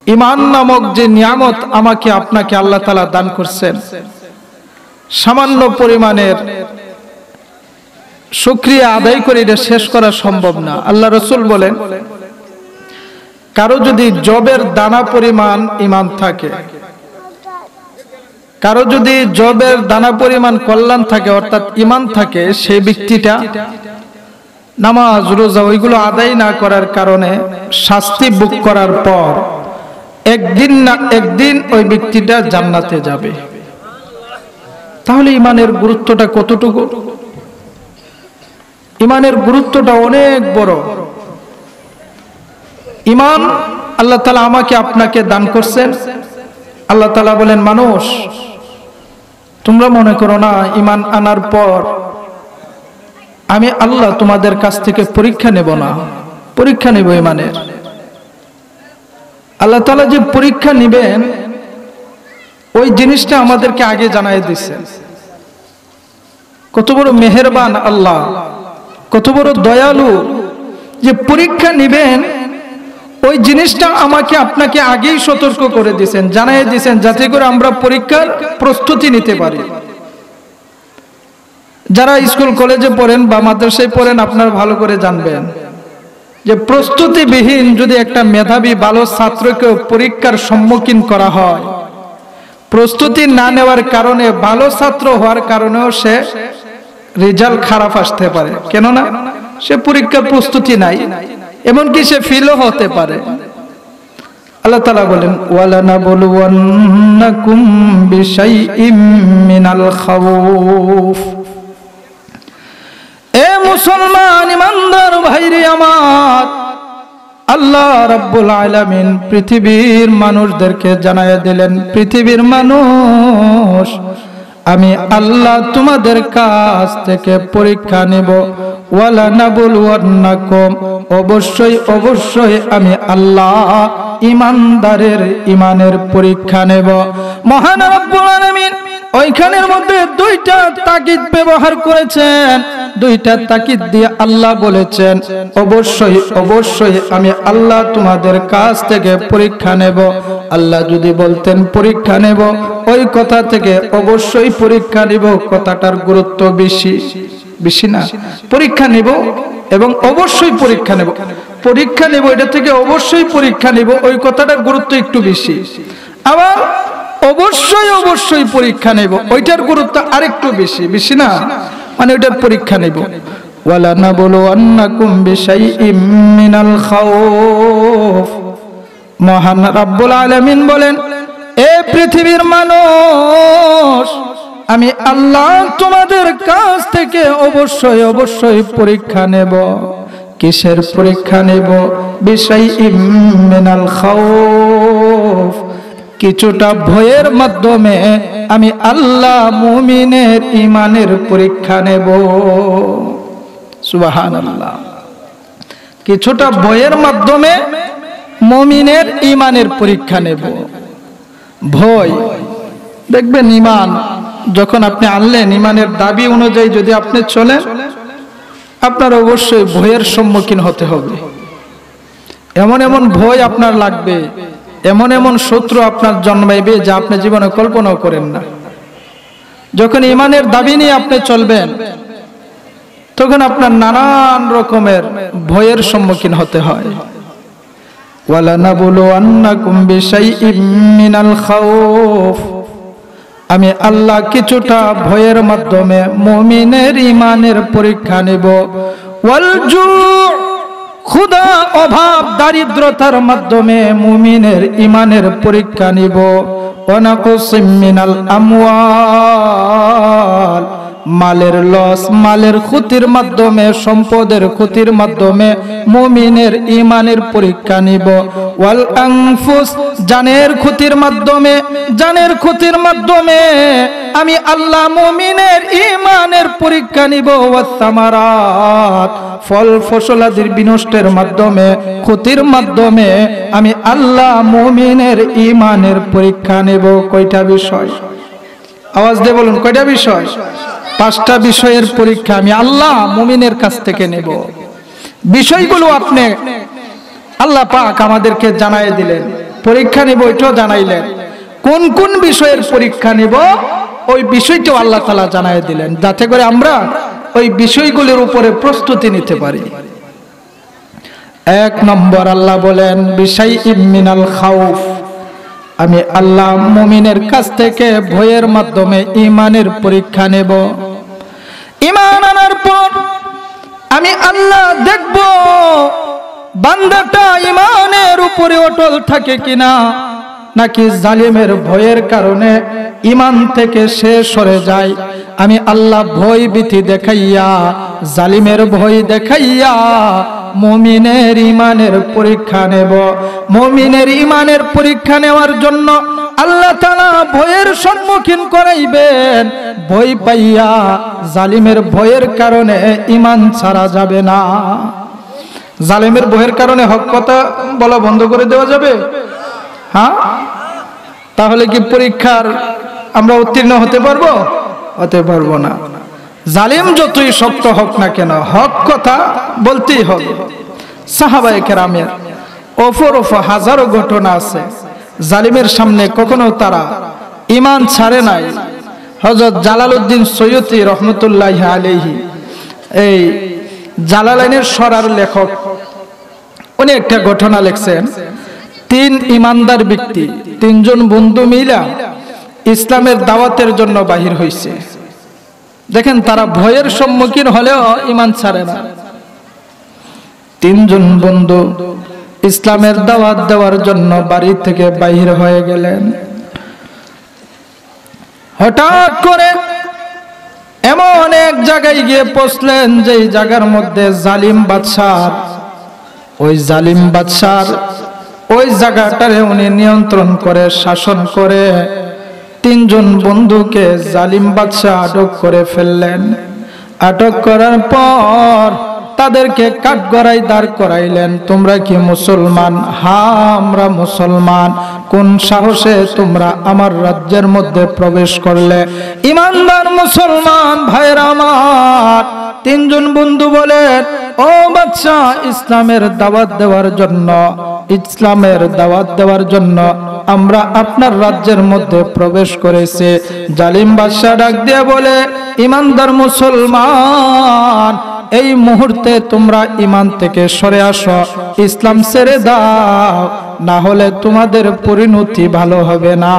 ঈমান নামক যে নিয়ামত আমাকে আপনাকে আল্লাহ তাআলা দান করছেন, সামান্য পরিমাণের শুকরিয়া আদায় করে এটা শেষ করা সম্ভব না। আল্লাহ রাসূল বলেন, কারো যদি জবের দানা পরিমাণ ঈমান থাকে, কারো যদি জবের দানা পরিমাণ কল্যাণ থাকে অর্থাৎ ঈমান থাকে, সেই ব্যক্তিটা নামাজ রোজা ওইগুলো আদায় না করার কারণে শাস্তি ভোগ করার পর একদিন না একদিন ওই ব্যক্তিটা জান্নাতে যাবে। তাহলে ঈমানের গুরুত্বটা কতটুকু? ঈমানের গুরুত্বটা অনেক বড়। ঈমান আল্লাহ তাআলা আমাকে আপনাকে দান করছেন। আল্লাহ তাআলা বলেন, মানুষ তোমরা মনে করো না ঈমান আনার পর আমি আল্লাহ তোমাদের কাছ থেকে পরীক্ষা নেব না। পরীক্ষা নেব ঈমানের। আল্লাহ তাআলা যে পরীক্ষা নেবেন ওই জিনিসটা আমাদেরকে আগে জানাই দিয়েছেন। কত বড় মেহেরবান আল্লাহ, কত বড় দয়ালু, যে পরীক্ষা নেবেন ওই জিনিসটা আমাকে আপনাকে আগেই সতর্ক করে দিয়েছেন, জানাই দিয়েছেন, যাতে করে আমরা পরীক্ষার প্রস্তুতি নিতে পারি। যারা স্কুল কলেজে পড়েন বা মাদ্রাসায় পড়েন আপনারা ভালো করে জানবেন যে প্রস্তুতিবিহীন যদি একটা মেধাবী ভালো ছাত্রকে পরীক্ষার সম্মুখীন করা হয়, প্রস্তুতি না নেওয়ার কারণে ভালো ছাত্র হওয়ার কারণেও সে রেজাল্ট খারাপ আসতে পারে। কেননা সে পরীক্ষার প্রস্তুতি নাই, এমনকি সে ফেলও হতে পারে। আল্লাহ তাআলা বলেন, ওয়ালানাবলুওয়ান্নাকুম বিশাইইম মিনাল খাউফ। এ মুসলমান ইমানদার ভাইরে আমার, আল্লাহ রাব্বুল আলামিন পৃথিবীর মানুষদেরকে জানায়া দিলেন, পৃথিবীর মানুষ আমি আল্লাহ তোমাদের কাছ থেকে পরীক্ষা নেব। ওয়ালানাবলুওয়ান্নাকুম, অবশ্যই অবশ্যই আমি আল্লাহ ঈমানদারের ঈমানের পরীক্ষা নেব। মহান রব্বুল আলামিন ওইখানের মধ্যে দুইটা তাকিদ ব্যবহার করেছেন। দুইটা তাকিদ দিয়ে আল্লাহ বলেছেন, অবশ্যই অবশ্যই আমি আল্লাহ তোমাদের কাছ থেকে পরীক্ষা নেব। আল্লাহ যদি বলতেন পরীক্ষা নেব, ওই কথা থেকে অবশ্যই পরীক্ষা নেব কথাটার গুরুত্ব বেশি বেশি না? পরীক্ষা নেব এবং অবশ্যই পরীক্ষা নেব, পরীক্ষা নেব এটা থেকে অবশ্যই পরীক্ষা নেব ওই কথাটার গুরুত্ব একটু বেশি। আবার অবশ্যই অবশ্যই পরীক্ষা নেব ওইটার গুরুত্ব আরেকটু বেশি বেশি না? মানে ওইটার পরীক্ষা নেব। ওয়ালানাবলুওয়ান্নাকুম বিশাইইম মিনাল খাউফ। মহান রব্বুল আলামিন বলেন, এ পৃথিবীর মানুষ আমি আল্লাহ তোমাদের কাছ থেকে অবশ্যই অবশ্যই পরীক্ষা নেব। কিসের পরীক্ষা নেব? বিশাইইম মিনাল খাউফ, কিছুটা ভয়ের মাধ্যমে আমি আল্লাহ মুমিনের ঈমানের পরীক্ষা নেব। সুবহানাল্লাহ। কিছুটা ভয়ের মাধ্যমে মুমিনের ঈমানের পরীক্ষা নেব। ভয়, দেখবেন ঈমান যখন আপনি আনলেন, ঈমানের দাবি অনুযায়ী যদি আপনি চলেন, আপনার অবশ্যই ভয়ের সম্মুখীন হতে হবে। এমন এমন ভয় আপনার লাগবে, এমন এমন শত্রু আপনার জন্মাইবে যা আপনি জীবনে কল্পনাও করেন না। যখন ঈমানের দাবি নিয়ে আপনি চলবেন, তখন আপনার নানান রকমের ভয়ের সম্মুখীন হতে হয়। ওয়ালানাবলুওয়ান্নাকুম বিশাইইম মিনাল খাউফ, আমি আল্লাহ কিছুটা ভয়ের মাধ্যমে মুমিনের ঈমানের পরীক্ষা নেব। ওয়াল জু', ক্ষুধা অভাব দারিদ্রতার মাধ্যমে মুমিনের ঈমানের পরীক্ষা নিব। ওয়ানাকুসিম মিনাল আমওয়াল, মালের লস, মালের ক্ষতির মাধ্যমে, সম্পদের ক্ষতির মাধ্যমে মুমিনের ঈমানের পরীক্ষা নিব। ওয়াল আনফুস, জানের ক্ষতির মাধ্যমে, জানের ক্ষতির মাধ্যমে আমি আল্লাহ মুমিনের ঈমানের পরীক্ষা নিব। ওয়াস সামারাত, ফল ফসলাদির বিনষ্টের মাধ্যমে, ক্ষতির মাধ্যমে আমি আল্লাহ মুমিনের ঈমানের পরীক্ষা নেব। কয়টা বিষয়? আওয়াজ দিয়ে বলুন, কয়টা বিষয়? 5টা বিষয়ের পরীক্ষা আমি আল্লাহ মুমিনের কাছ থেকে নেব। বিষয়গুলো আপনি আল্লাহ পাক আমাদেরকে জানায় দিলেন। পরীক্ষা নিব ওইটাও জানাইলেন। কোন কোন বিষয়ের পরীক্ষা নিব ওই বিষয়টাও আল্লাহ তাআলা জানাই দিলেন, যাতে করে আমরা ওই বিষয়গুলির উপরে প্রস্তুতি নিতে পারি। এক নম্বর আল্লাহ বলেন বিশাইইম মিনাল খাউফ, আমি আল্লাহ মুমিনের কাছ থেকে ভয়ের মাধ্যমে ঈমানের পরীক্ষা নেব। ঈমান আনার পর আমি আল্লাহ দেখব বান্দাটা ঈমানের উপরে অটল থাকে কিনা, নাকি জালিমের ভয়ের কারণে ঈমান থেকে সে সরে যায়। আমি আল্লাহ ভয় ভীতি দেখাইয়া, জালিমের ভয় দেখাইয়া মুমিনের ঈমানের পরীক্ষা নেব। মুমিনের ঈমানের পরীক্ষা নেওয়ার জন্য আল্লাহ তাআলা ভয়ের সম্মুখীন করাইবেন। ভয় পাইয়া জালিমের ভয়ের কারণে ঈমান ছাড়া যাবে না। জালিমের ভয়ের কারণে হক কথা বলা বন্ধ করে দেওয়া যাবে? হ্যাঁ, তাহলে কি পরীক্ষার আমরা উত্তীর্ণ হতে পারবো? হতে পারবো না। জালিম যতই শক্ত হোক না কেন, হক কথা বলতেই হবে। সাহাবায়ে কেরামের অপরূপ হাজারো ঘটনা আছে, জালিমের সামনে কখনো তারা ঈমান ছাড়ে নাই। হযরত জালালউদ্দিন সৈয়দী রহমতুল্লাহি আলাইহি, এই জালালাইনের সরার লেখক, উনি একটা ঘটনা লিখছেন। তিন ইমানদার ব্যক্তি, তিনজন বন্ধু মিলা ইসলামের দাওয়াতের জন্য বাহির হইছে। দেখেন, তারা ভয়ের সম্মুখীন হলেও ঈমান ছাড়ে না। তিনজন বন্ধু ইসলামের দাওয়াত দেওয়ার জন্য বাড়ি থেকে বাহির হয়ে গেলেন। হঠাৎ করে এমন এক জায়গায় গিয়ে পৌঁছলেন যে জায়গার মধ্যে জালিম বাদশাহ, ওই জালিম বাদশাহ ওই জায়গাটারে উনি নিয়ন্ত্রণ করে, শাসন করে। তিনজন বন্ধুকে জালিম বাদশাহ আটক করে ফেললেন। আটক করার পর তাদেরকে কাঠগড়ায় দাঁড় করাইলেন। তোমরা কি মুসলমান? হ্যাঁ, আমরা মুসলমান। কোন সাহসে তোমরা আমার রাজ্যের মধ্যে প্রবেশ করলে? ঈমানদার মুসলমান ভাইরা আমার, তিনজন বন্ধু বলেন, ও বাদশা, ইসলামের দাওয়াত দেওয়ার জন্য, ইসলামের দাওয়াত দেওয়ার জন্য আমরা আপনার রাজ্যের মধ্যে প্রবেশ করেছি। জালিম বাদশা ডাক দিয়ে বলে, ঈমানদার মুসলমান, এই মুহূর্তে তোমরা ঈমান থেকে সরে আসো, ইসলাম ছেড়ে দাও, না হলে তোমাদের পরিণতি ভালো হবে না।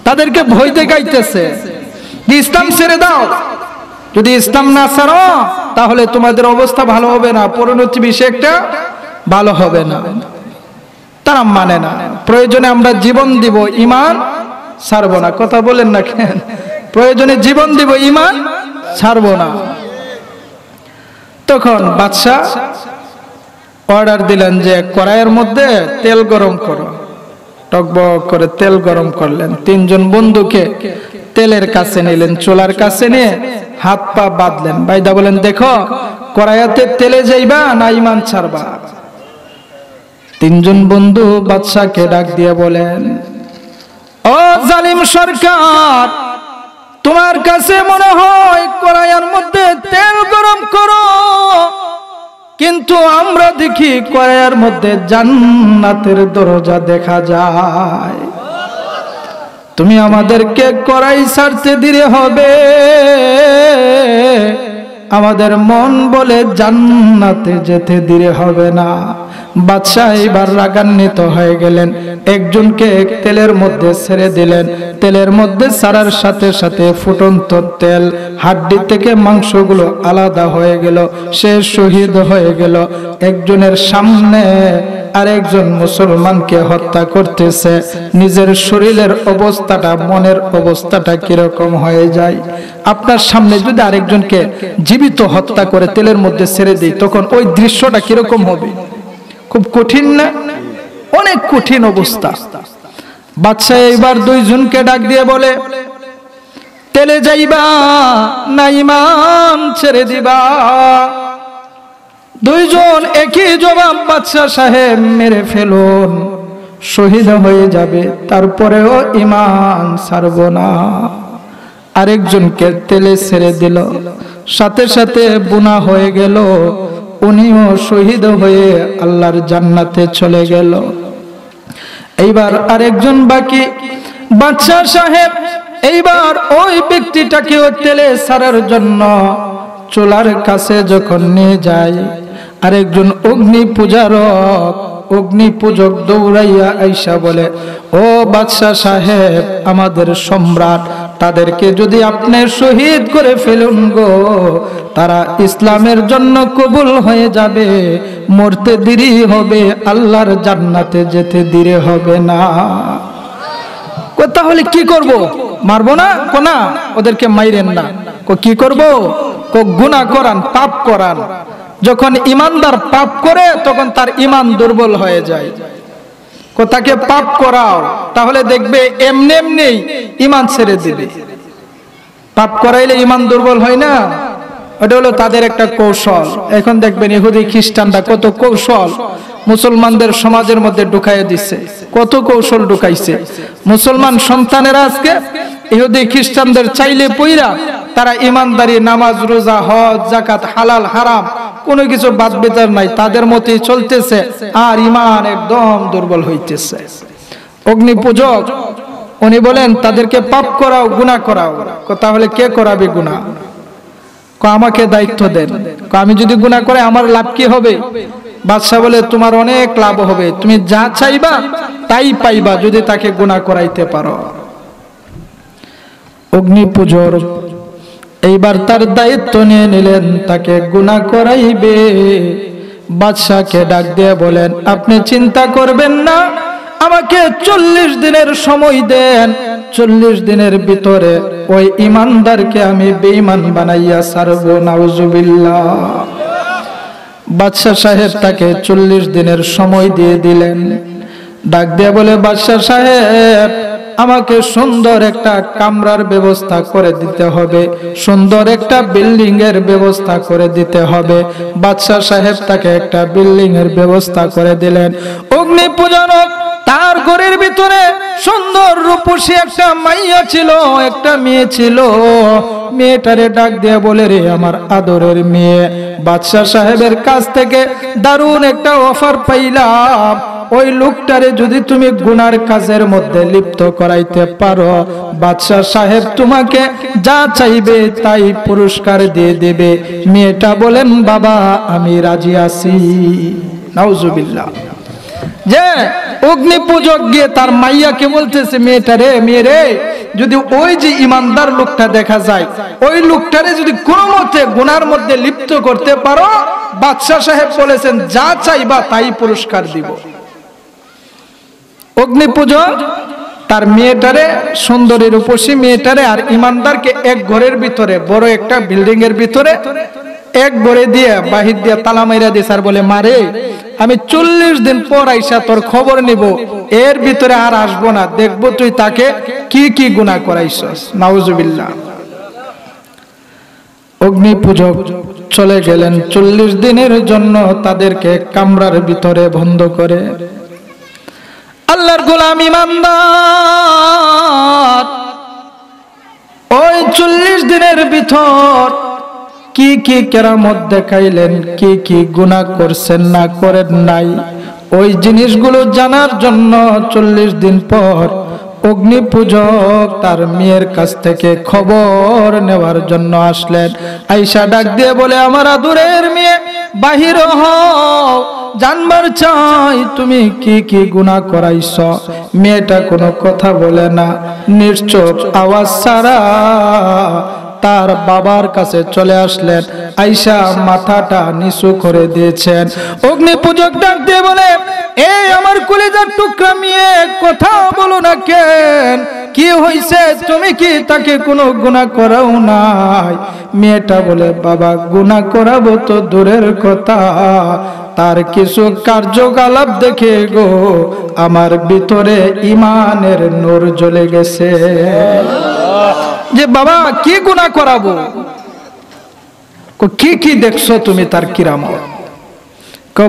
তাদেরকে ভয় দেখাইতেছে, ইসলাম ছেড়ে দাও, যদি ইসলাম না ছাড়ো তাহলে তোমাদের অবস্থা ভালো হবে না, পরিণতি বেশি একটা ভালো হবে না। তারা মানে না। প্রয়োজনে আমরা জীবন দিব, ঈমান ছাড়বো না। কথা বলেন না কেন? প্রয়োজনে জীবন দিব, ঈমান ছাড়বো না। তখন বাদশা অর্ডার দিলেন যে কড়াইয়ের মধ্যে তেল গরম করো। টকবক করে তেল গরম করলেন। তিনজন বন্ধুকে তেলের কাছে নিলেন, চুলার কাছে নিয়ে হাত পা বাঁধলেন। বাইদা বলেন, দেখো কড়াইতে তেলে যাইবা না ঈমান ছাড়বা? তিনজন বন্ধু বাদশাকে ডাক দিয়ে বলেন, ও জালিম সরকার, তোমার কাছে মনে হয় কড়াইয়ের মধ্যে তেল গরম করো, কিন্তু আমরা দেখি কড়াইয়ের মধ্যে জান্নাতের দরজা দেখা যায়। তুমি আমাদেরকে কড়াই ছাড়তে দিলে হবে, আমাদের মন বলে জান্নাতে যেতে দিলে হবে না। বাদশাহ এবার রাগান্বিত হয়ে গেলেন। একজনকে তেলের মধ্যে ছেড়ে দিলেন। তেলের মধ্যে ছাড়ার সাথে সাথে ফুটন্ত তেল, হাড্ডি থেকে মাংসগুলো আলাদা হয়ে গেল, সে শহীদ হয়ে গেল। একজনের সামনে আরেকজন মুসলমানকে হত্যা করতেছে। নিজের শরীরের অবস্থাটা, মনের অবস্থাটা কিরকম হয়ে যায়? আপনার সামনে যদি আরেকজনকে জীবিত হত্যা করে তেলের মধ্যে ছেড়ে দিই, তখন ওই দৃশ্যটা কিরকম হবে? খুব কঠিন না? অনেক কঠিন অবস্থা। বাদশা এবার দুইজনকে ডাক দিয়ে বলে, তেলে যাইবা না ঈমান ছেড়ে দিবা? দুইজন একই জবাব, বাদশা সাহেব মেরে ফেলুন, শহীদ হয়ে যাবে, তারপরেও ঈমান ছাড়ব না। আরেকজনকে তেলে ছেড়ে দিল, সাথে সাথে বুনা হয়ে গেল, উনিও শহীদ হয়ে আল্লাহর জান্নাতে চলে গেল। এইবার আরেকজন বাকি বাদশা সাহেব এইবার ওই ব্যক্তিটাকে তেলে ছাড়ার জন্য চুলার কাছে যখন নিয়ে যায়, আরেকজন অগ্নি পূজক দৌড়াইয়া আইসা বলে, ও বাদশা সাহেব, আমাদের সম্রাট, তাদেরকে যদি আপনি শহীদ করে ফেলুন গো, তারা ইসলামের জন্য কবুল হয়ে যাবে, মরতে দেরি হবে, আল্লাহর জান্নাতে যেতে দেরি হবে না। তাহলে কি করব? মারবো না? কোনা ওদেরকে মাইরেন না। কি করব? গুনাহ করান, পাপ করান। যখন ইমানদার পাপ করে তখন তার ইমান দুর্বল হয়ে যায়। তাকে পাপ করাও, তাহলে দেখবে এমনি এমনি ইমান ছেড়ে দিবে। পাপ করাইলে ইমান দুর্বল হয় না, ওটা হলো তাদের একটা কৌশল। এখন দেখবেন ইহুদি খ্রিস্টানরা কত কৌশল মুসলমানদের সমাজের মধ্যে ঢুকাইয়া দিচ্ছে, কত কৌশল ঢুকাইছে। মুসলমান সন্তানেরা আজকে ইহুদি খ্রিস্টানদের চাইলে পইরা তারা ইমানদারি, নামাজ, রোজা, হজ, যাকাত, হালাল হারাম কোনো কিছু বাদ বিচার নাই, তাদের মতেই চলতেছে, আর ইমান একদম দুর্বল হইতেছে। অগ্নি পূজক উনি বলেন তাদেরকে পাপ করাও, গুনাহ করাও। তাহলে কে করাবে গুনাহ? আমাকে দায়িত্ব দেন। আমি যদি গুনাহ করে আমার লাভ কি হবে? বাদশা বলে, তোমার অনেক লাভ হবে, তুমি যা চাইবা তাই পাইবা যদি তাকে গুনাহ করাইতে পারো। অগ্নি পূজক এইবার তার দায়িত্ব নিয়ে নিলেন, তাকে গুনাহ করাইবে। বাদশাকে ডাক দিয়ে বলেন, আপনি চিন্তা করবেন না, আমাকে 40 দিনের সময় দেন। 40 দিনের ভিতরে ওই ইমানদারকে আমি বেঈমান বানাইয়া ছাড়বো। নাউজুবিল্লাহ। বাদশা সাহেব তাকে 40 দিনের সময় দিয়ে দিলেন। ডাক দিয়ে বলে, বাদশা সাহেব, আমাকে সুন্দর একটা কামরার ব্যবস্থা করে দিতে হবে, সুন্দর একটা বিল্ডিং এর ব্যবস্থা করে দিতে হবে। বাদশা সাহেব তাকে একটা বিল্ডিং এর ব্যবস্থা করে দিলেন। অগ্নি পূজনক তার ঘরের ভিতরে সুন্দর রূপসী একটা মাইয়া ছিল, একটা মেয়ে ছিল। মেয়েটারে ডাক দিয়ে বলে, রে আমার আদরের মেয়ে, বাদশা সাহেবের কাছ থেকে দারুণ একটা অফার পাইলাম, ওই লোকটারে যদি তুমি গুনার কাজের মধ্যে লিপ্ত করাইতে পারো, বাদশা সাহেব তোমাকে যা চাইবে তাই পুরস্কার দিয়ে দেবে। মেয়েটা বলেন, বাবা আমি রাজি আছি। নাউজুবিল্লাহ। যে অগ্নি পূজক গিয়ে তার মাইয়াকে বলতেছে, মেয়েটারে, মেয়ে রে, যদি ওই যে ইমানদার লোকটা দেখা যায়, ওই লোকটারে যদি কোনো মতে গুনার মধ্যে লিপ্ত করতে পারো, বাদশা সাহেব বলেছেন যা চাইবা তাই পুরস্কার দিব। অগ্নি পূজক তার মেয়েটারে, সুন্দরী রূপসী মেয়েটারে আর ইমানদারকে এক ঘরের ভিতরে, বড় একটা বিল্ডিং এর ভিতরে এক ঘরে দিয়ে বাহির দিয়ে তালা মাইরা দিয়ে স্যার বলে, মারে আমি 40 দিন পর আইসা তোর খবর নিব, এর ভিতরে আর আসবো না, দেখবো তুই তাকে কি কি গুনাহ করাইছস। নাউজুবিল্লাহ। অগ্নি পূজক চলে গেলেন। 40 দিনের জন্য তাদেরকে কামরার ভিতরে বন্ধ করে। আল্লাহর গোলাম ইমানদার ওই 40 দিনের ভিতর কি কি কেরামত দেখাইলেন, কি কি গুনাহ করছেন না করেন নাই, ওই জিনিসগুলো জানার জন্য 40 দিন পর অগ্নি পূজক তার মেয়ের কাছ থেকে খবর নেওয়ার জন্য আসলেন। আয়েশা ডাক দিয়ে বলে, আমার আদরের মেয়ে, বাহির হও, জানবার চাই তুমি কি কি গুনাহ করাইছ। মেয়েটা কোনো কথা বলে না, নিশ্চুপ আওয়াজ ছাড়া তার বাবার কাছে চলে আসলেন। আয়েশা মাথাটা নিচু করে দিয়েছেন। অগ্নি পূজক ডাক দিয়ে বলে, এই আমার কলিজার টুকরা মেয়ে, কথা বলো না কেন? কি হইছে? তুমি কি তাকে কোনো গুনাহ করাও নাই? মেয়েটা বলে, বাবা গুনাহ করাবো তো দূরের কথা, তার কিছু কার্যকলাপ দেখে গো আমার ভিতরে ইমানের নূর জ্বলে গেছে। যে বাবা কি গুনাহ করাবো? কি কি দেখছো তুমি তার কিরামত?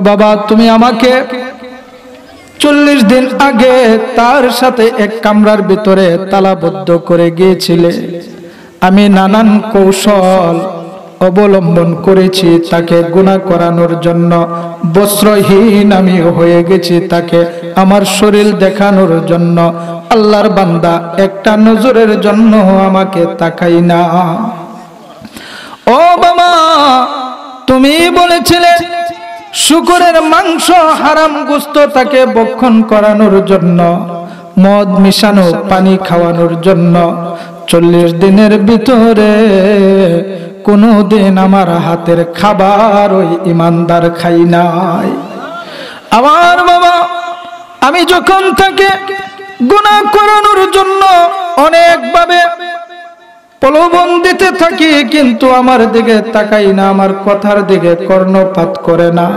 বাবা তুমি আমাকে 40 দিন আগে তার সাথে এক কামরার ভিতরে তালাবদ্ধ করে গিয়েছিলে, আমি নানান কৌশল অবলম্বন করেছি তাকে গুনাহ করানোর জন্য, বস্ত্রহীন আমি হয়ে গেছি তাকে আমার শরীর দেখানোর জন্য। আল্লাহর বান্দা একটা নজরের জন্য আমাকে তাকাই না। ও বাবা, তুমি বলেছিলে শুকরের মাংস হারাম গোশত তাকে ভক্ষণ করানোর জন্য, মদ মিশানো পানি খাওয়ানোর জন্য। 40 দিনের ভিতরে কোনদিন আমার হাতের খাবার ওই ইমানদার খাই নাই। আমার বাবা, আমি যখন তাকে গুনাহ করানোর জন্য অনেকভাবে প্রলোভন দিতে থাকি, কিন্তু আমার দিকে তাকাই না, আমার কথার দিকে কর্ণপাত করে না।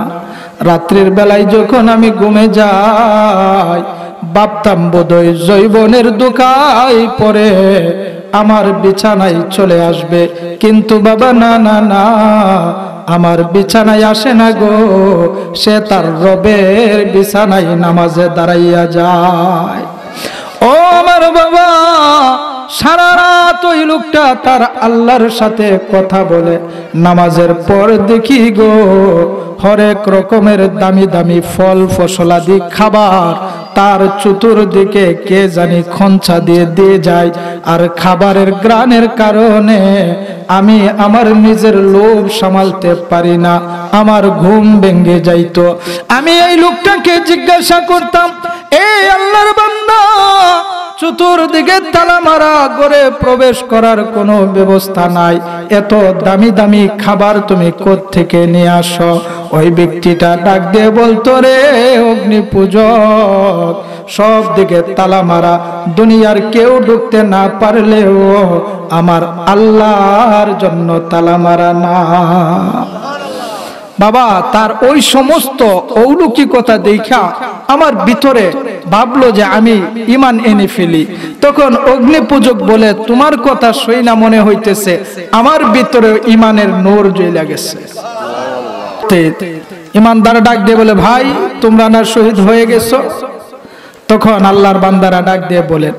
রাত্রির বেলায় যখন আমি ঘুমে যাই, ভাবতাম বোধহয় জৈবনের দোকায় পরে আমার বিছানায় চলে আসবে, কিন্তু বাবা না না না, আমার বিছানায় আসে না গো, সে তার রবের বিছানায় নামাজে দাঁড়াইয়া যায়। ও আমার বাবা, সারা রাত ওই লোকটা তার আল্লাহর সাথে কথা বলে। নামাজের পর দেখি গো, হরেক রকমের দামি দামি ফল ফসলাদি খাবার তার চতুর্দিকে কে জানি খঞ্চা দিয়ে দিয়ে যায়। আর খাবারের গ্রানের কারণে আমি আমার নিজের লোভ সামালতে পারি না, আমার ঘুম ভেঙে যাইতো। আমি এই লোকটাকে জিজ্ঞাসা করতাম, এই আল্লাহর বান্দা, চতুর্দিকে তালা মারা, ঘরে প্রবেশ করার কোনো ব্যবস্থা নাই, এত দামি দামি খাবার তুমি কোত্থেকে নিয়ে আসো? ওই ব্যক্তিটা ডাক দিয়ে বলতো, রে অগ্নি পূজক, সব দিকে তালা মারা, দুনিয়ার কেউ ঢুকতে না পারলেও আমার আল্লাহর জন্য তালা মারা না। বাবা, তার ওই সমস্ত অলৌকিকতা দেখা আমার ভিতরে ভাবলো যে আমি ঈমান এনে ফেলি। তখন অগ্নি পূজক বলে, তোমার কথা সই না মনে হইতেছে, আমার ভিতরে ঈমানের নূর জ্বলে গেছে। ঈমানদার ডাক দিয়ে বলে, ভাই তোমরা না শহীদ হয়ে গেছো? তখন আল্লাহর বান্দারা ডাক দিয়ে বলে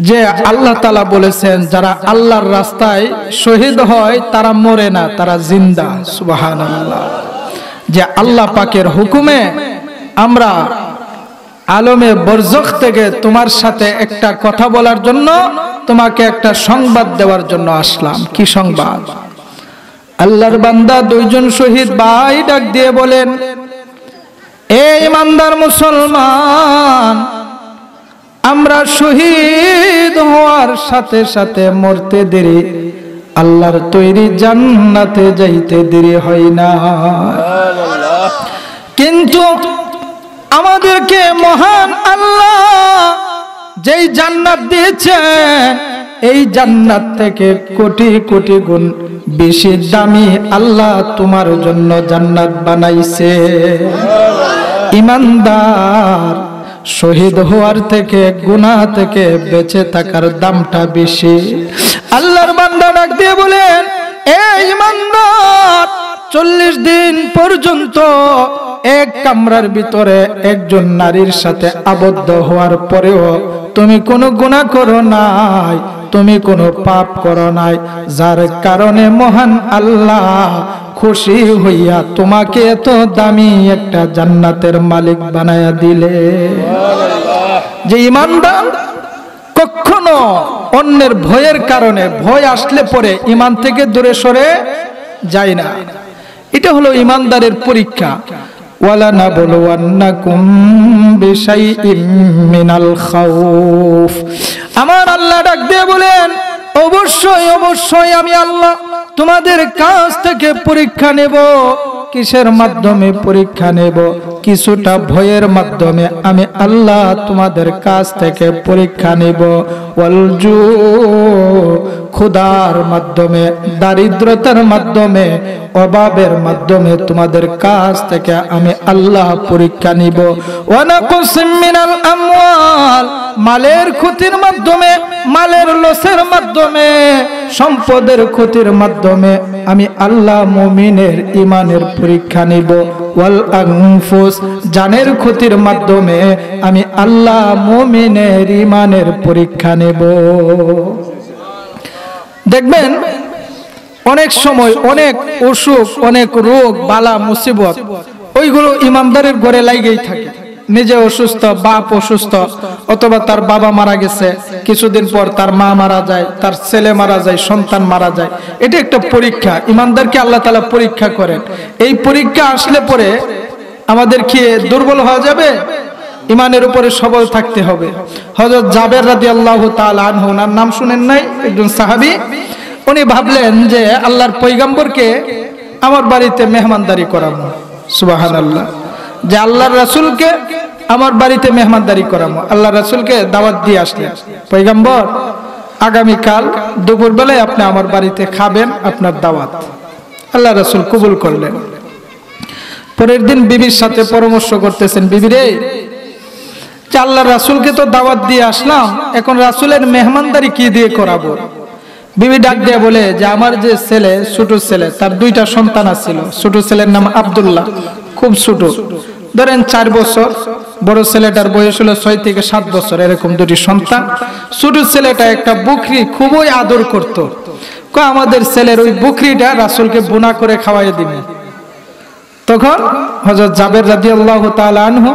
যে আল্লাহ তাআলা বলেছেন, যারা আল্লাহর রাস্তায় শহীদ হয় তারা মরে না, তারা জিন্দা। সুবহানাল্লাহ। যে আল্লাহ পাকের হুকুমে আমরা আলমে বরজখ থেকে তোমার সাথে একটা কথা বলার জন্য, তোমাকে একটা সংবাদ দেওয়ার জন্য আসলাম। কি সংবাদ? আল্লাহর বান্দা দুইজন শহীদ ভাই ডাক দিয়ে বলেন, এ ইমানদার মুসলমান, আমরা শহীদ হওয়ার সাথে সাথে মরতে দেরি, আল্লাহর তৈরি জান্নাতে যাইতে দেরি হয় না। কিন্তু আমাদেরকে মহান আল্লাহ যেই জান্নাত দিয়েছেন, এই জান্নাত থেকে কোটি কোটি গুণ বেশি দামি আল্লাহ তোমার জন্য জান্নাত বানাইছে। ঈমানদার, শহীদ হওয়ার থেকে গুনাহ থেকে বেঁচে থাকার দামটা বেশি। আল্লাহর বান্দা ডাক দিয়ে বলেন, এই ঈমানদার, 40 দিন পর্যন্ত এক কামরার ভিতরে একজন নারীর সাথে আবদ্ধ হওয়ার পরেও তুমি কোনো গুনাহ করো নাই, তুমি কোনো পাপ করো নাই, যার কারণে মহান আল্লাহ খুশি হইয়া তোমাকে এত দামি একটা জান্নাতের মালিক বানায়া দিলে। যে ঈমানদার কখনো অন্যের ভয়ের কারণে, ভয় আসলে পরে ঈমান থেকে দূরে সরে যায় না। এটা হলো ঈমানদারের পরীক্ষা। ওয়ালানাবলুওয়ান্নাকুম বিশাইইম মিনাল খাউফ। আমার আল্লাহ ডাক দিয়ে বলেন, অবশ্যই অবশ্যই আমি আল্লাহ তোমাদের কাছ থেকে পরীক্ষা নেব। কিসের মাধ্যমে পরীক্ষা নেব? কিছুটা ভয়ের মাধ্যমে আমি আল্লাহ তোমাদের কাছ থেকে পরীক্ষা নেব। ওয়ালজু, ক্ষুধার মাধ্যমে, দারিদ্রতার মাধ্যমে, অভাবের মাধ্যমে তোমাদের কাছ থেকে আমি আল্লাহ পরীক্ষা নিব। ওয়ানাকুসিম মিনাল আমওয়াল, মালের ক্ষতির মাধ্যমে, মালের লসের মাধ্যমে, সম্পদের ক্ষতির মাধ্যমে আমি আল্লাহ মুমিনের ঈমানের পরীক্ষা নিব। ওয়াল আনফুস, জানের ক্ষতির মাধ্যমে আমি আল্লাহ মুমিনের ঈমানের পরীক্ষা নেব। দেখবেন অনেক সময় অনেক অসুখ, অনেক রোগ বালা মুসিবত ওইগুলো ইমানদারের ঘরে লাগেই থাকে। নিজে অসুস্থ, বাপ অসুস্থ, অথবা তার বাবা মারা গেছে, কিছুদিন পর তার মা মারা যায়, তার ছেলে মারা যায়, সন্তান মারা যায়। এটা একটা পরীক্ষা, ইমানদারকে আল্লাহ তাআলা পরীক্ষা করেন। এই পরীক্ষা আসলে পরে আমাদের কি দুর্বল হয়ে যাবে? ইমানের উপরে সবল থাকতে হবে। হযরত জাবের রাদিয়াল্লাহু তাআলা আনহু, ওনার নাম শুনেন নাই? একজন সাহাবী। উনি ভাবলেন যে আল্লাহর পয়গম্বরকে আমার বাড়িতে মেহমানদারি করাবো। সুবহানাল্লাহ। যে আল্লাহর রাসূলকে আমার বাড়িতে মেহমানদারি করাবো। আল্লাহর রাসূলকে দাওয়াত দিয়ে আসলেন, পয়গম্বর আগামীকাল দুপুরবেলায় আপনি আমার বাড়িতে খাবেন, আপনার দাওয়াত। আল্লাহর রাসূল কবুল করলেন। পরের দিন বিবির সাথে পরামর্শ করতেছেন, বিবি রে, আল্লাহর রাসূলকে তো দাওয়াত দিয়ে আসলাম, এখন রাসূলের মেহমানদারি কি দিয়ে করাবো? বিবি ডাক দিয়ে বলে যে আমার যে ছেলে, ছোট ছেলে, তার দুইটা সন্তান ছিল। ছোট ছেলের নাম আব্দুল্লাহ, খুব ছোট, ধরেন 4 বছর। বড় ছেলেটার বয়স হলো 6 থেকে 7 বছর, এরকম দুটি সন্তান। ছোট ছেলেটা একটা বকরি খুবই আদর করত। আমাদের ছেলের ওই বকরিটা রাসূলকে বোনা করে খাওয়াই দিবে। তখন হযরত জাবের রাদিয়াল্লাহু তাআলা আনহু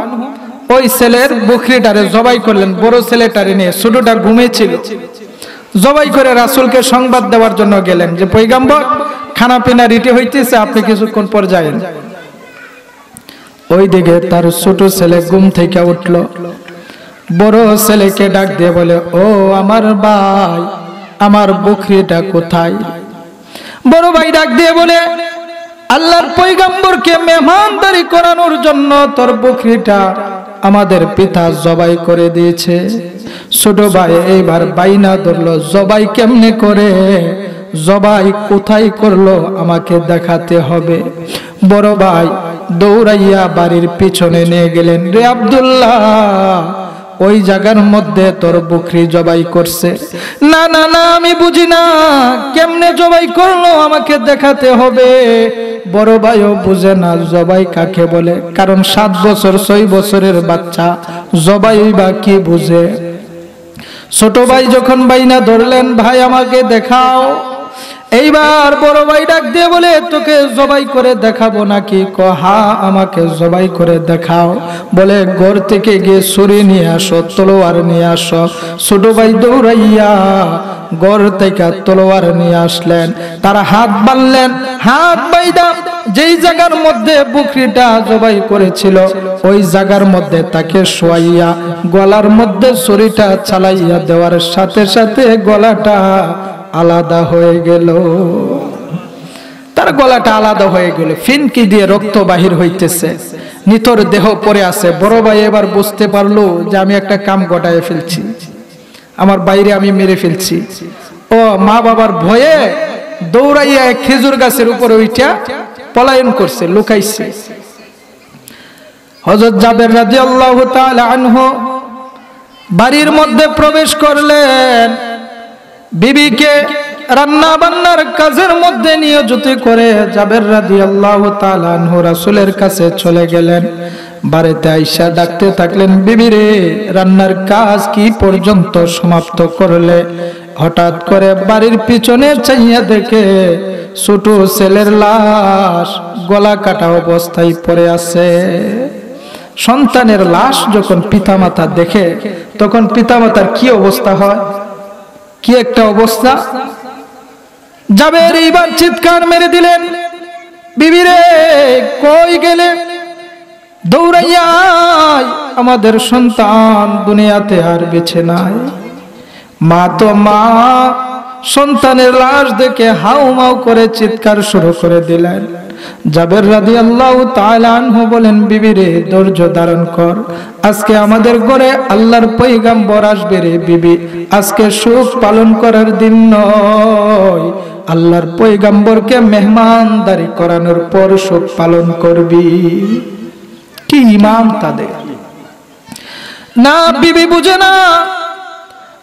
ওই ছেলের বকরিটারে জবাই করলেন। বড় ছেলেটারে নিয়ে, ছোটটা ঘুমিয়েছিল, জবাই করে রাসূলকে সংবাদ দেওয়ার জন্য গেলেন যে পয়গম্বর খানা পিনা রেডি হইতেছে, আপনি কিছুক্ষণ পর যাবেন। ওই দিকে তার ছোট ছেলে ঘুম থেকে উঠল, বড় ছেলেকে ডাক দিয়ে বলে, ও আমার ভাই, আমার বকরিটা কোথায়? বড় ভাই ডাক দিয়ে বলে, আল্লাহর পয়গম্বরকে মেহমানদারি করানোর জন্য তোর বকরিটা আমাদের পিতা জবাই করে দিয়েছে। ছোট ভাই এইবার বাইনা ধরলো, জবাই কেমনে করে, জবাই কোথায় করলো আমাকে দেখাতে হবে। বড় ভাই দৌড়াইয়া বাড়ির পিছনে নিয়ে গেলেন, রে আব্দুল্লাহ, ওই জায়গার মধ্যে তোর বকরি জবাই করছে। না না না, আমি বুঝি না, কেমনে জবাই করলো আমাকে দেখাতে হবে। বড় ভাইও বুঝে না জবাই কাকে বলে, কারণ 7 বছর 6 বছরের বাচ্চা জবাই বা কি বুঝে। ছোট ভাই যখন বাইনা ধরলেন, ভাই আমাকে দেখাও। এইবার বড় ভাই ডাক দিয়ে বলে, তোকে জবাই করে দেখাবো নাকি? হা, আমাকে জবাই করে দেখাও। বলে ঘর থেকে গিয়ে ছুরি নিয়ে আসো, তলোয়ার নিয়ে আসো। ছোট ভাই দৌড়াইয়া ঘর থেকে তলোয়ার নিয়ে আসলেন। তারা হাত বাঁধলেন, হাত বাইদা যেই জায়গার মধ্যে বকরিটা জবাই করেছিল ওই জায়গার মধ্যে তাকে শোয়াইয়া গলার মধ্যে ছুরিটা চালাইয়া দেওয়ার সাথে সাথে গলাটা আলাদা হয়ে গেল। তার গলাটা আলাদা হয়ে গেল, ফিনকি দিয়ে রক্ত বাহির হইতেছে, নিথর দেহ পড়ে আছে। বড় ভাই এবার বুঝতে পারলো যে আমি একটা কাম ঘটায় ফেলছি, আমার বাইরে আমি মেরে ফেলছি। ও মা বাবার ভয়ে দৌড়াইয়া খেজুর গাছের উপরে উঠা পলায়ন করছে, লুকাইছে। হযরত জাবের রাদিয়াল্লাহু তাআলা আনহু বাড়ির মধ্যে প্রবেশ করলেন, বিবিকে রান্না বান্নার কাজের মধ্যে নিয়োজিত করে জাবের রাদিয়াল্লাহু তাআলা আনহু রাসূলের কাছে চলে গেলেন। বাড়িতে আইসা ডাকতে থাকলেন, বিবি রে, রান্নার কাজ কি পর্যন্ত সমাপ্ত করলে? হঠাৎ করে বাড়ির পিছনে চাইয়া দেখে ছোট ছেলের লাশ গলা কাটা অবস্থায় পড়ে আছে। সন্তানের লাশ যখন পিতামাতা দেখে তখন পিতামাতার কি অবস্থা হয়, কি একটা অবস্থা। জাবের এইবার চিৎকার মেরে দিলেন, বিবি রে, কই গেলে? দৌড়াইয়া আমাদের সন্তান দুনিয়াতে আর বেঁচে নাই। মা তো মা, সন্তানের লাশ দেখে হাউমাউ করে চিৎকার শুরু করে দিলেন। জাবের রাদিয়াল্লাহু তাআলা আনহু বলেন, বিবি রে, ধৈর্য ধারণ কর, আজকে আমাদের ঘরে আল্লাহর পয়গম্বর আসবে রে বিবি, আজকে সুখ পালন করার দিন নয়, আল্লাহর পয়গম্বরকে মেহমানদারি করানোর পর সুখ পালন করবি। কি ইমান তাদের! না, বিবি বুঝে না,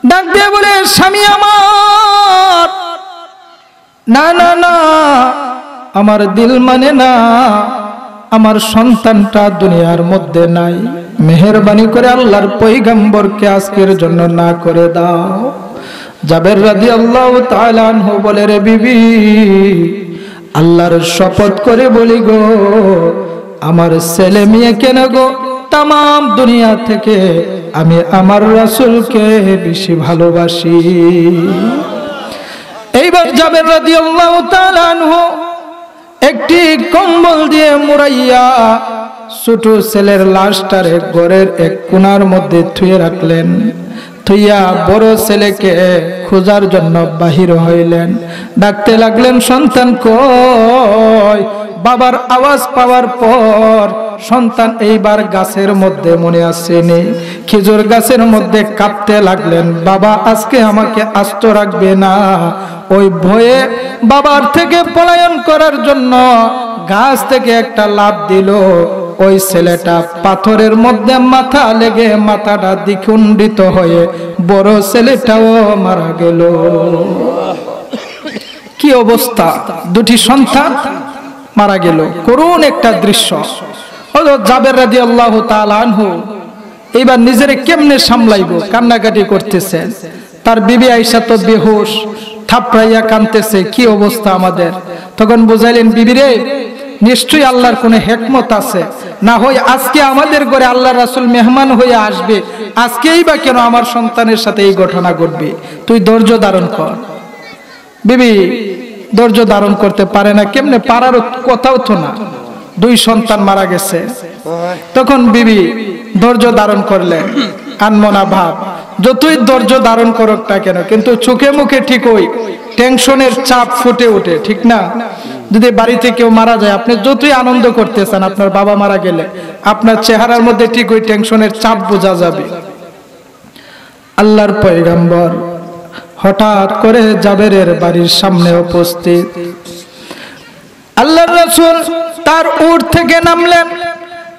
ডাক দিয়ে বলে, স্বামী আমার, না না না, আমার দিল মানে না, আমার সন্তানটা দুনিয়ার মধ্যে নাই, মেহেরবানি করে আল্লাহর পয়গম্বরকে আজকের জন্য না করে দাও। জাবের রাদিয়াল্লাহু তাআলা আনহু বলে, রে বিবি, আল্লাহর শপথ করে বলি গো, আমার ছেলে মেয়ে কেন গো, তাম দুনিয়া থেকে আমি আমার রাসূলকে বেশি ভালোবাসি। এইবার জাবের রাদিয়াল্লাহু তাআলা আনহু একটি কম্বল দিয়ে মুড়াইয়া ছোট ছেলের লাশটারে ঘরের এক কোণার মধ্যে থুয়ে রাখলেন। থুইয়া বড় ছেলেকে খোঁজার জন্য বাহির হইলেন। ডাকতে লাগলেন, সন্তান কই? বাবার আওয়াজ পাওয়ার পর সন্তান এইবার গাছের মধ্যে মনে আসেনি, খেজুর গাছের মধ্যে কাঁপতে লাগলেন, বাবা আজকে আমাকে আস্ত রাখবে না। ওই ভয়ে বাবার থেকে পলায়ন করার জন্য গাছ থেকে একটা লাফ দিল। ওই ছেলেটা পাথরের মধ্যে মাথা লেগে মাথাটা দ্বিখণ্ডিত হয়ে বড় ছেলেটাও মারা গেল। কি অবস্থা! দুটি সন্তান মারা গেল। করুণ একটা দৃশ্য। হযরত জাবের রাদিয়াল্লাহু তাআলা আনহু এইবার নিজেরে কেমনে সামলাইবো, কান্নাকাটি করতেছেন। তার বিবি আয়েশা তো বেহুশ, থাপড়াইয়া কাঁদতেছে, কি অবস্থা আমাদের। তখন বুঝাইলেন, বিবি রে, নিশ্চয়ই আল্লাহর কোনো হিকমত আছে, না হয় আজকে আমাদের ঘরে আল্লাহর রাসূল মেহমান হয়ে আসবে, আজকেই বা কেন আমার সন্তানের সাথে এই ঘটনা ঘটবে, তুই ধৈর্য ধারণ কর। বিবি ধৈর্য ধারণ করতে পারে না, কেমনে পারার কথাও তো না, দুই সন্তান মারা গেছে। তখন বিবি ধৈর্য ধারণ করলেন, আনমনা ভাব। যতই ধৈর্য ধারণ করুক না কেন, কিন্তু চোখে মুখে ঠিক ওই টেনশনের চাপ ফুটে ওঠে, ঠিক না? যদি বাড়িতে কেউ মারা যায়, আপনি যতই আনন্দ করতেছেন, আপনার বাবা মারা গেলে আপনার চেহারার মধ্যে ঠিক ওই টেনশনের চাপ বোঝা যাবে। আল্লাহর পয়গম্বর হঠাৎ করে জাবেরের বাড়ির সামনে উপস্থিত। আল্লাহর রাসূল তার উট থেকে নামলেন।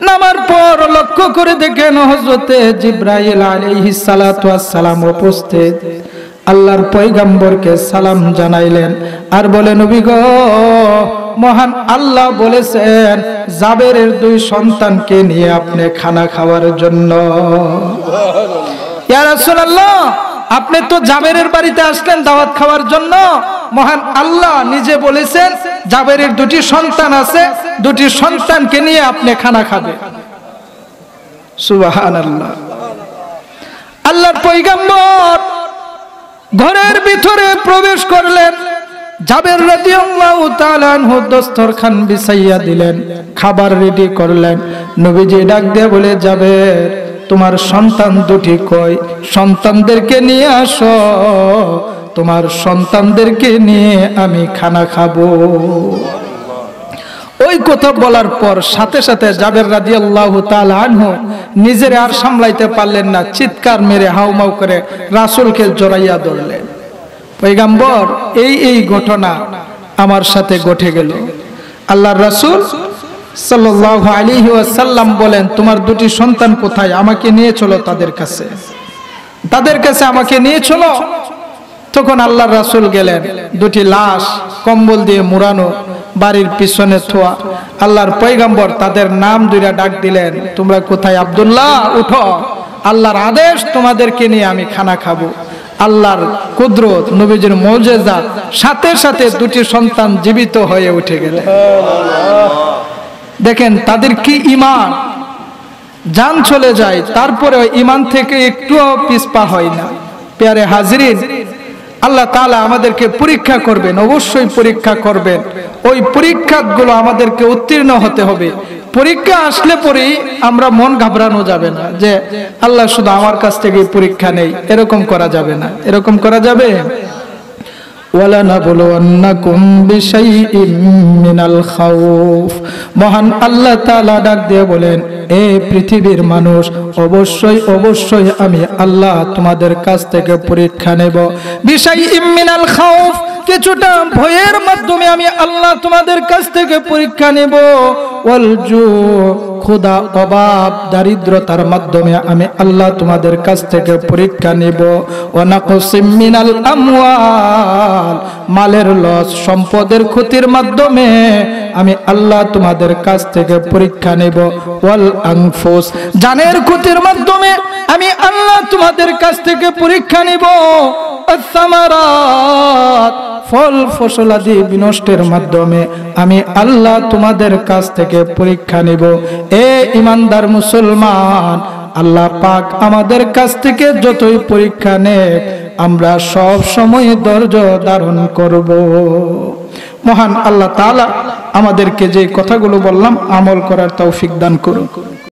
নামার পর লক্ষ্য করে দেখেন হযরতে জিবরাইল আলাইহিস সালাতু ওয়াস সালাম উপস্থিত। আল্লাহর পয়গম্বরকে সালাম জানাইলেন আর বলে, নবী গো, মহান আল্লাহ বলেছেন জাবেরের দুই সন্তানকে নিয়ে আপনি খানা খাওয়ার জন্য। ইয়া রাসূলুল্লাহ, আপনি তো জাবেরের বাড়িতে আসলেন দাওয়াত খাওয়ার জন্য, মহান আল্লাহ নিজে বলেছেন জাবেরের দুটি সন্তান আছে, দুটি সন্তানকে নিয়ে আপনি খানা খাবেন। সুবহানাল্লাহ। আল্লাহর পয়গম্বর ঘরের ভিতরে প্রবেশ করলেন। জাবের রাদিয়াল্লাহু তাআলা আনহু দস্তরখান বিছাইয়া দিলেন, খাবার রেডি করলেন। নবীজি ডাক দিয়ে বলে, জাবের, তোমার সন্তান দুটি কই? সন্তানদেরকে নিয়ে আসো, তোমার সন্তানদেরকে নিয়ে আমি খানা খাবো। ওই কথা বলার পর সাথে সাথে জাবের রাদিয়াল্লাহু তাআলা আনহু নিজের আর সামলাইতে পারলেন না, চিৎকার মেরে হাউমাউ করে রাসূলকে জড়াইয়া ধরলেন। পয়গম্বর, এই ঘটনা আমার সাথে ঘটে গেল। আল্লাহর রাসূল সাল্লাল্লাহু আলাইহি ওয়াসাল্লাম বলেন, তোমার দুটি সন্তান কোথায়? আমাকে নিয়ে চলো তাদের কাছে, তাদের কাছে আমাকে নিয়ে চলো। তখন আল্লাহর রাসূল গেলেন। দুটি লাশ কম্বল দিয়ে মুড়ানো, বাড়ির পিছনে থোয়া। আল্লাহর পয়গম্বর তাদের নাম দুইটা ডাক দিলেন, তোমরা কোথায়? আব্দুল্লাহ, উঠো, আল্লাহর আদেশ, তোমাদেরকে নিয়ে আমি খানা খাবো। আল্লাহর কুদরত, নবীজির মুজিজা, সাথে সাথে দুটি সন্তান জীবিত হয়ে উঠে গেলেন। দেখেন তাদের কি ঈমান, জান চলে যায় তারপরে ঈমান থেকে একটুও পিছপা হয় না। প্যারে হাজরিন, আল্লাহ তাআলা আমাদেরকে পরীক্ষা করবেন, অবশ্যই পরীক্ষা করবেন। ওই পরীক্ষাগুলো আমাদেরকে উত্তীর্ণ হতে হবে। পরীক্ষা আসলে পরেই আমরা মন ঘাবড়ানো যাবে না যে আল্লাহ শুধু আমার কাছ থেকে পরীক্ষা নেই, এরকম করা যাবে না। এরকম করা যাবে? ওয়ালানাবলুওয়ান্নাকুম বিশাইইম মিনাল খাউফ। মহান আল্লাহ তাআলা ডাক দিয়ে বলেন, এ পৃথিবীর মানুষ, অবশ্যই অবশ্যই আমি আল্লাহ তোমাদের কাছ থেকে পরীক্ষা নেব। বিশাইইম মিনাল খাউফ, কিছুটা ভয়ের মাধ্যমে আমি আল্লাহ তোমাদের কাছ থেকে পরীক্ষা নেব। ওয়াল জু, ক্ষুধা, অভাব, দারিদ্রতার মাধ্যমে আমি আল্লাহ তোমাদের কাছ থেকে পরীক্ষা নেব। ওয়া নাকসিম মিনাল আমওয়াল, মালের লস, সম্পদের ক্ষতির মাধ্যমে আমি আল্লাহ তোমাদের কাছ থেকে পরীক্ষা নেব। ওয়াল আনফুস, জানের ক্ষতির মাধ্যমে আমি আল্লাহ তোমাদের কাছ থেকে পরীক্ষা নেব। আস-সামারাত, ফল ফসলাদি বিনষ্টের মাধ্যমে আমি আল্লাহ তোমাদের কাছ থেকে পরীক্ষা নিব। এ ইমানদার মুসলমান, আল্লাহ পাক আমাদের কাছ থেকে যতই পরীক্ষা নেক, আমরা সব সময় ধৈর্য ধারণ করব। মহান আল্লাহ তাআলা আমাদেরকে যে কথাগুলো বললাম আমল করার তৌফিক দান করুন।